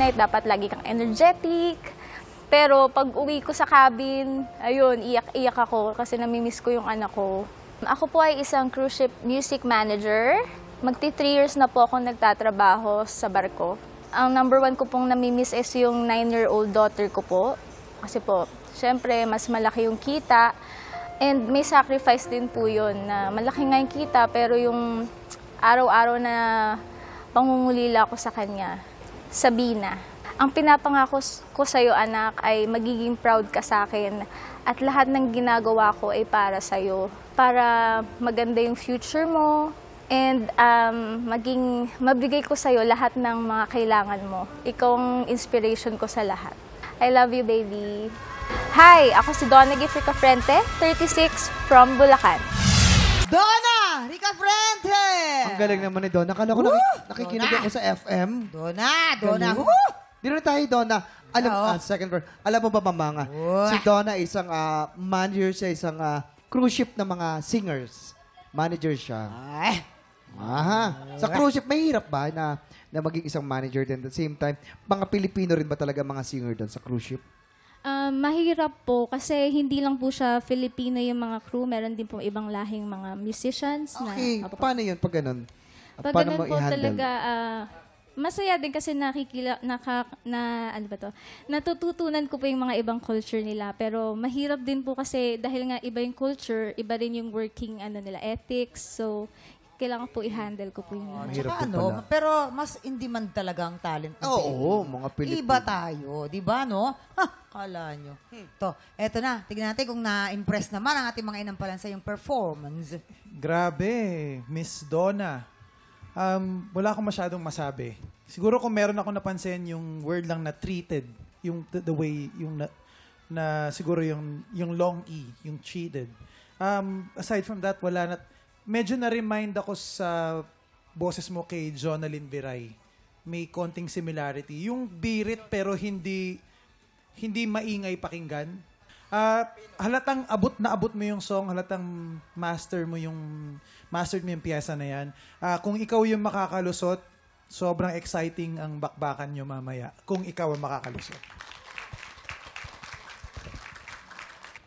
night, dapat lagi kang energetic. Pero pag uwi ko sa cabin, ayun, iyak-iyak ako kasi namimiss ko yung anak ko. Ako po ay isang cruise ship music manager. Magti 3 years na po ako nagtatrabaho sa barko. Ang number 1 ko pong namimiss is yung 9-year-old daughter ko po. Kasi po, syempre, mas malaki yung kita. And may sacrifice din po yun na malaki nga yung kita pero yung araw-araw na pangungulila ko sa kanya, Sabina. Ang pinapangako ko sa'yo, anak, ay magiging proud ka sa akin at lahat ng ginagawa ko ay para sa'yo. Para maganda yung future mo and mabigay ko sa'yo lahat ng mga kailangan mo. Ikaw ang inspiration ko sa lahat. I love you, baby. Hi, ako si Donna Rica Frente, 36, from Bulacan. Donna Rica Frente! Ang galing naman ni Donna. Akala ko nakikinig ako sa FM. Donna! Dito tayo, Donna. Second verse. Alam mo ba, Mamanga? Si Donna isang manager sa isang cruise ship ng mga singers. Manager siya. Sa cruise ship, mahirap ba na maging isang manager din at the same time? Mga Pilipino rin ba talaga mga singer doon sa cruise ship? Mahirap po kasi hindi lang po siya Filipino yung mga crew. Meron din po ibang lahing mga musicians. Okay. Paano yun pag ganun? Pag ganun po talaga, masaya din kasi natututunan ko po yung mga ibang culture nila. Pero mahirap din po kasi dahil nga iba yung culture, iba rin yung working nila, ethics. So, kailangan po i-handle ko po yung Tsaka pero mas hindi man talaga ang talent. Oo, mga Pilipino. Iba tayo, di ba, no? Kala nyo. Eto na, tignan natin kung na-impress naman ang ating mga inampalan sa yung performance. Grabe, Miss Donna. Wala akong masyadong masabi. Siguro kung meron ako napansin yung word lang na treated, yung the way, yung siguro yung long E, yung treated. Aside from that, wala na. Medyo na-remind ako sa boses mo kay Jonalyn Viray. May konting similarity. Yung birit pero hindi maingay pakinggan. Halatang abot mo yung song, halatang mastered mo yung piyesa na yan. Kung ikaw yung makakalusot, sobrang exciting ang bakbakan nyo mamaya. Kung ikaw ang makakalusot.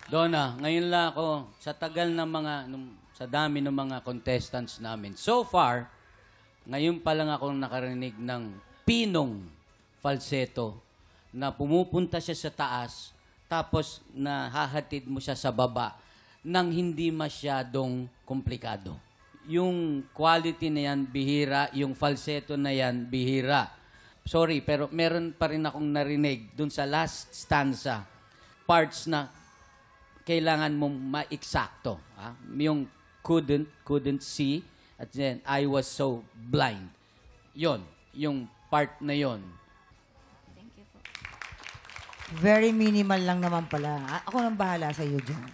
Donna, ngayon lang ako, sa tagal ng sa dami ng mga contestants namin. So far, ngayon pa lang ako nakarinig ng pinong falsetto na pumupunta siya sa taas tapos nahahatid mo siya sa baba nang hindi masyadong komplikado. Yung quality na yan, bihira. Yung falsetto na yan, bihira. Sorry, pero meron pa rin akong narinig dun sa last stanza. Parts na kailangan mong ma-eksakto. Yung couldn't see, at then I was so blind. Yon, yung part na yon. Thank you po. Very minimal lang naman pala. Ako nang bahala sa iyo dyan.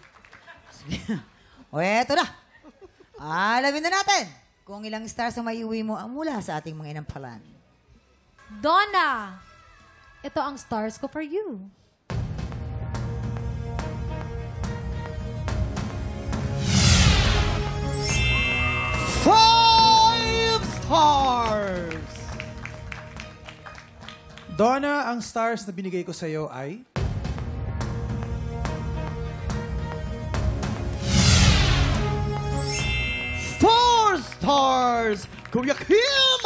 Eto na. Alamin na natin kung ilang stars ang maiuwi mo mula sa ating mga inampalan. Donna, ito ang stars ko for you. 5 stars! Donna, ang stars na binigay ko sa iyo ay 4 stars! Kuya Kim!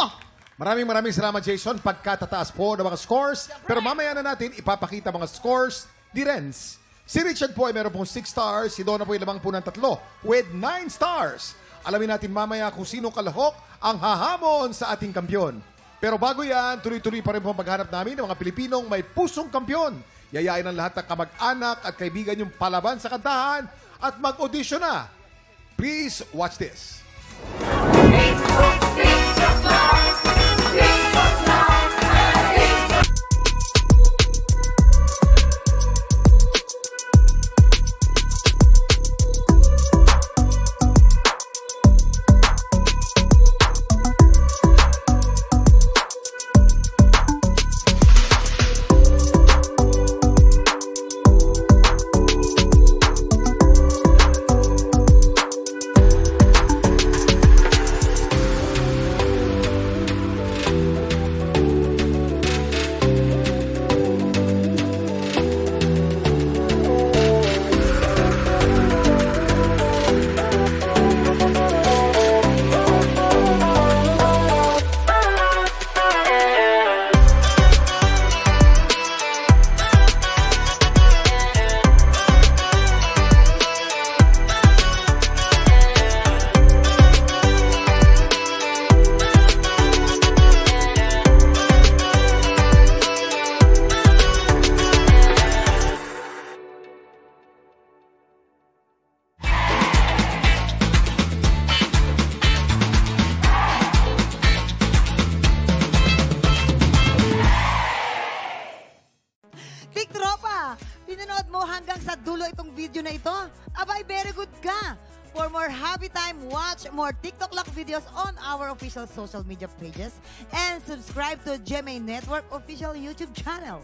Maraming salamat, Jason. Pagkatataas po ng mga scores. Pero mamaya na natin ipapakita mga scores ni Renz. Si Richard po ay meron pong 6 stars. Si Donna po ay lamang po ng 3 with 9 stars. Alamin natin mamaya kung sino kalahok ang hahamon sa ating kampyon. Pero bago yan, tuloy-tuloy pa rin po maghanap namin ng mga Pilipinong may pusong kampyon. Yayain ang lahat ng kamag-anak at kaibigan yung palaban sa kantahan at mag-audition na. Please watch this. ito? Abay, very good ka! For more happy time, watch more TikTok Lock videos on our official social media pages and subscribe to GMA Network official YouTube channel.